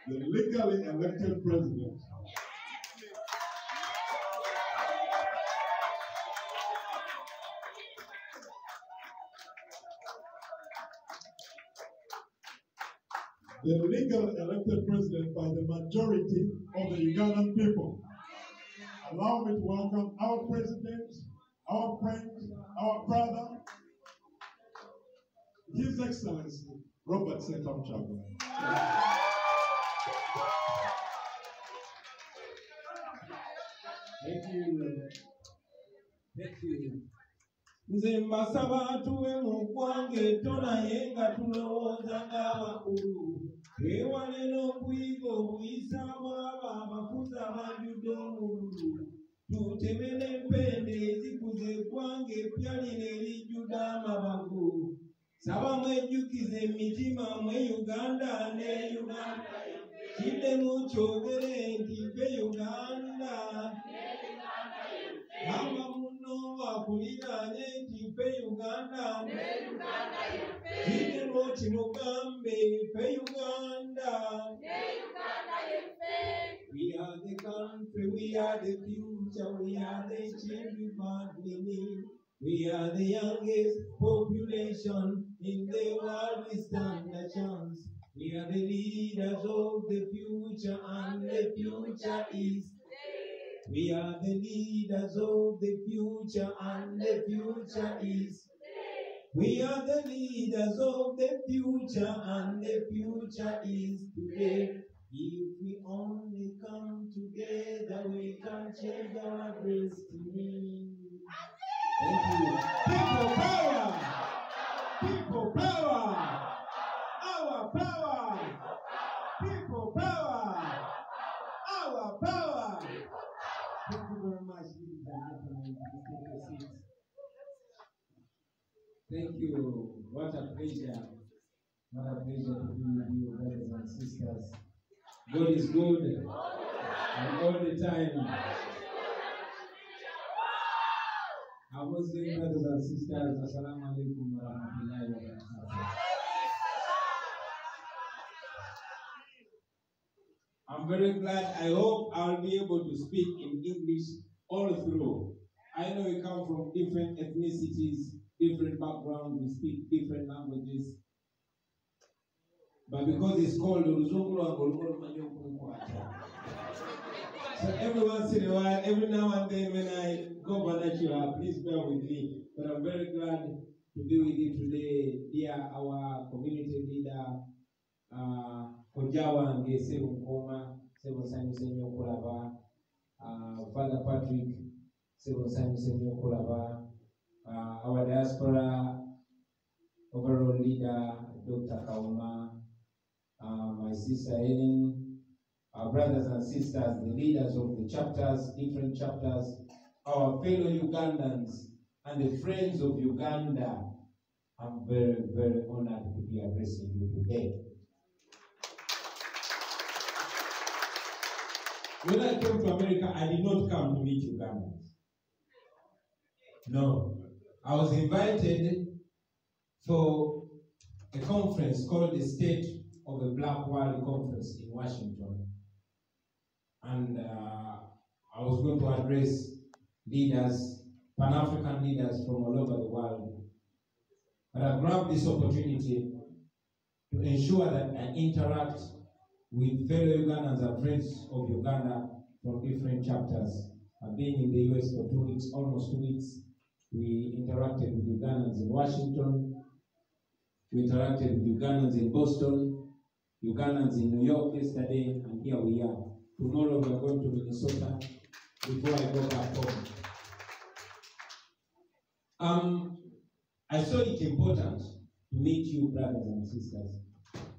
The legally elected president. The legal elected president by the majority of the Ugandan people. Allow me to welcome our president, our friend, our brother, His Excellency, Robert Setam Kyagulanyi. Thank you. Thank you. Nze mbasaba tuwe mu kwange tonaye nga tulowooza ng'abakulu. Twewale n'okuyiga obuyisa bw'abo abakuze abanjudde omululu. Tuteme n'empende ezikuza eggwanga eppya lino erijjudde amabago. Saba mwejjukize emitima mwe Uganda ne Uganda. Kiddemu kyogere nti ffe Uganda. Aba muno bakuliraanye nti ffe Uganda. Kiddemu kimugambe ffe Uganda. We are the country, we are the future, we are the children badly. We are the youngest population in the world, we stand a chance. We are the leaders of the future and the future is. We are the leaders of the future and the future is. We are the leaders of the future and the future is today. If we only come together, we can change our destiny. Thank you. People power! People power! Our power! People power! Our power! Thank you very much, ladies and gentlemen. Please take your seats. Thank you. What a pleasure. What a pleasure to be with you, brothers and sisters. God is good and all the time. Our Muslim brothers and sisters, Assalamu alaikum wa rahmatullahi wa barakatuh. I'm very glad. I hope I'll be able to speak in English all through. I know we come from different ethnicities, different backgrounds, we speak different languages. But because it's called so every once in a while, every now and then when I go vernacular, please bear with me. But I'm very glad to be with you today. Dear our community leader, Kojawa and Seven Koma, Seven Simon Senyo Kulava, Father Patrick, Seven Simon Senyo Kulava, our diaspora overall leader, Dr. Kauma, my sister Ellen, our brothers and sisters, the leaders of the chapters, different chapters, our fellow Ugandans, and the friends of Uganda. I'm very, very honored to be addressing you today. When I came to America, I did not come to meet Ugandans. No. I was invited for a conference called the State of the Black World Conference in Washington. And I was going to address leaders, Pan-African leaders from all over the world. But I grabbed this opportunity to ensure that I interact with fellow Ugandans and friends of Uganda from different chapters. I've been in the US for 2 weeks, almost 2 weeks. We interacted with Ugandans in Washington. We interacted with Ugandans in Boston, Ugandans in New York yesterday, and here we are. Tomorrow we are going to Minnesota before I go back home. I saw it important to meet you, brothers and sisters,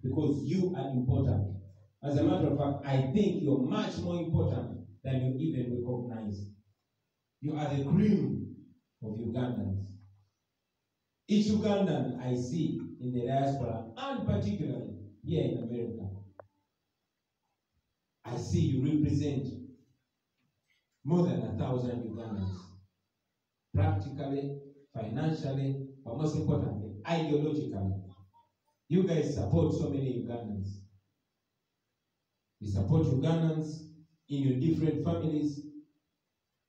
because you are important. As a matter of fact, I think you're much more important than you even recognize. You are the cream of Ugandans. Each Ugandan I see in the diaspora, and particularly here in America, I see you represent more than 1,000 Ugandans. practically, financially, but most importantly, ideologically. You guys support so many Ugandans. You support Ugandans in your different families.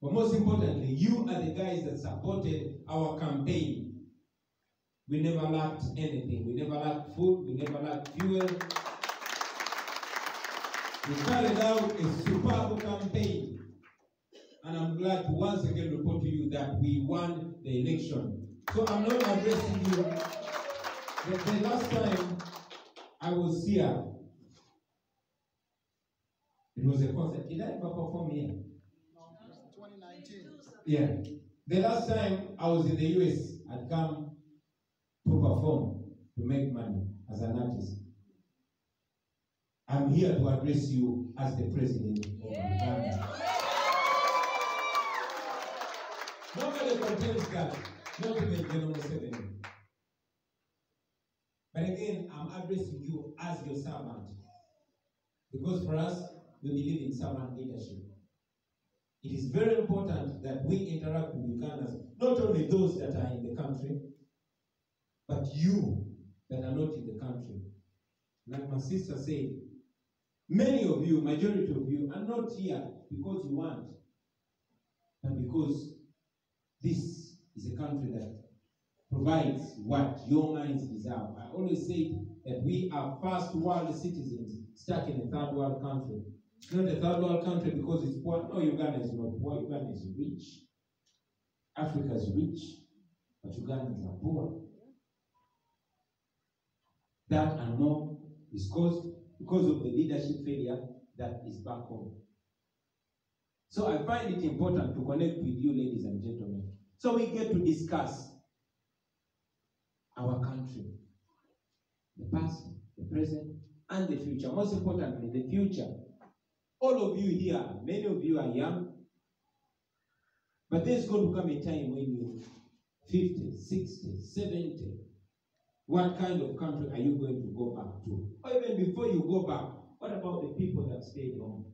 But most importantly, you are the guys that supported our campaign. We never lacked anything. We never lacked food. We never lacked fuel. We carried out a superb campaign. And I'm glad to once again report to you that we won the election. So I'm not addressing you. The last time I was here, it was a concert. Did I ever perform here? No, 2019. Yeah. The last time I was in the US, I'd come to perform, to make money as an artist. I'm here to address you as the president of Uganda. Nobody contends that, not even General Museveni. But again, I'm addressing you as your servant. Because for us, we believe in servant leadership. It is very important that we interact with Ugandans, not only those that are in the country, but you that are not in the country. Like my sister said, many of you, majority of you, are not here because you want, but because this is a country that provides what your minds deserve. I always say that we are first world citizens stuck in a third world country. It's not a third world country because it's poor. No, Uganda is not poor. Uganda is rich. Africa is rich, but Ugandans are poor. That and more is caused because of the leadership failure that is back home. So I find it important to connect with you, ladies and gentlemen, so we get to discuss our country, the past, the present, and the future. Most importantly, the future. All of you here, many of you are young, but there's going to come a time when you're 50, 60, 70. What kind of country are you going to go back to? Or even before you go back, what about the people that stayed home?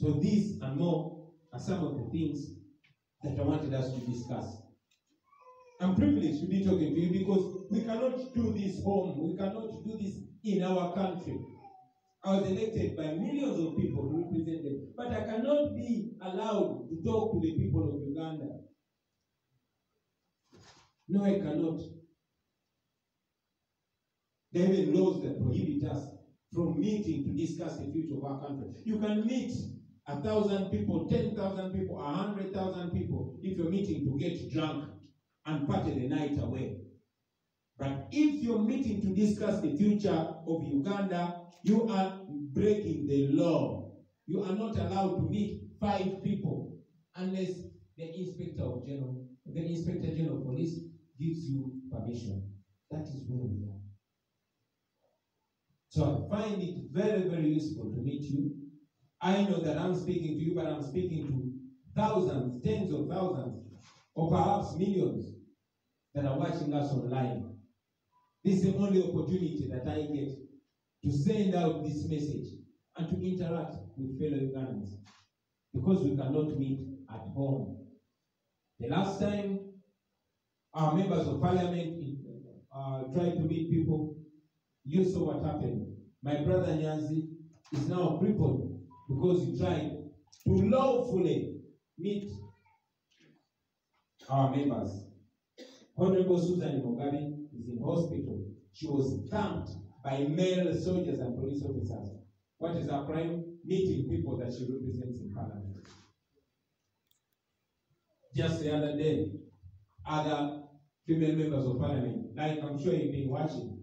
So these and more are some of the things that I wanted us to discuss. I'm privileged to be talking to you because we cannot do this home. We cannot do this in our country. I was elected by millions of people to represent them, but I cannot be allowed to talk to the people of Uganda. No, I cannot. There are even laws that prohibit us from meeting to discuss the future of our country. You can meet 1,000 people, 10,000 people, 100,000 people if you're meeting to get drunk and party the night away. But if you're meeting to discuss the future of Uganda, you are breaking the law. You are not allowed to meet 5 people unless the Inspector General of Police gives you permission. That is where we are. So I find it very, very useful to meet you. I know that I'm speaking to you, but I'm speaking to thousands, tens of thousands, or perhaps millions that are watching us online. This is the only opportunity that I get to send out this message and to interact with fellow Ugandans because we cannot meet at home. The last time our members of parliament tried to meet people, you saw what happened. My brother Nyanzi is now crippled because he tried to lawfully meet our members. Honorable Susan Mugabe is in hospital. She was thumped by male soldiers and police officers. What is her crime? Meeting people that she represents in parliament. Just the other day, other female members of parliament, like I'm sure you've been watching,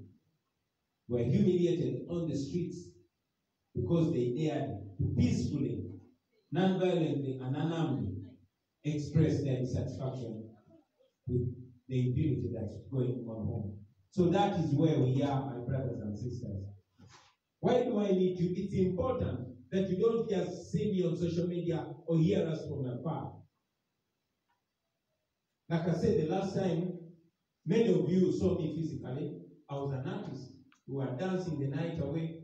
were humiliated on the streets because they dared to peacefully, non-violently, and unarmed express their dissatisfaction with the impunity that's going on home. So that is where we are, my brothers and sisters. Why do I need you? It's important that you don't just see me on social media or hear us from afar. Like I said, the last time, many of you saw me physically. I was an artist. We were dancing the night away.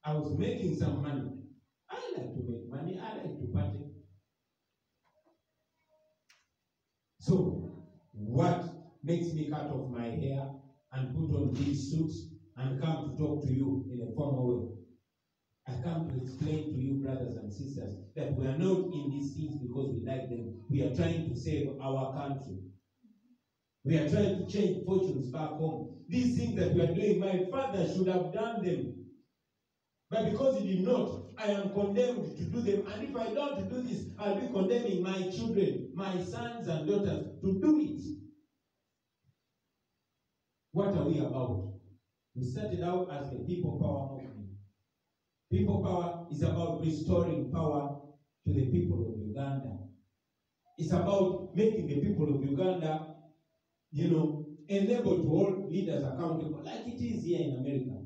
I was making some money. I like to make money. I like to party. So, what makes me cut off my hair and put on these suits and come to talk to you in a formal way? I come to explain to you, brothers and sisters, that we are not in these things because we like them. We are trying to save our country. We are trying to change fortunes back home. These things that we are doing, my father should have done them. But because he did not, I am condemned to do them. And if I don't do this, I'll be condemning my children, my sons and daughters to do it. What are we about? We started out as the people power movement. People power is about restoring power to the people of Uganda. It's about making the people of Uganda, enabled to hold leaders accountable, like it is here in America.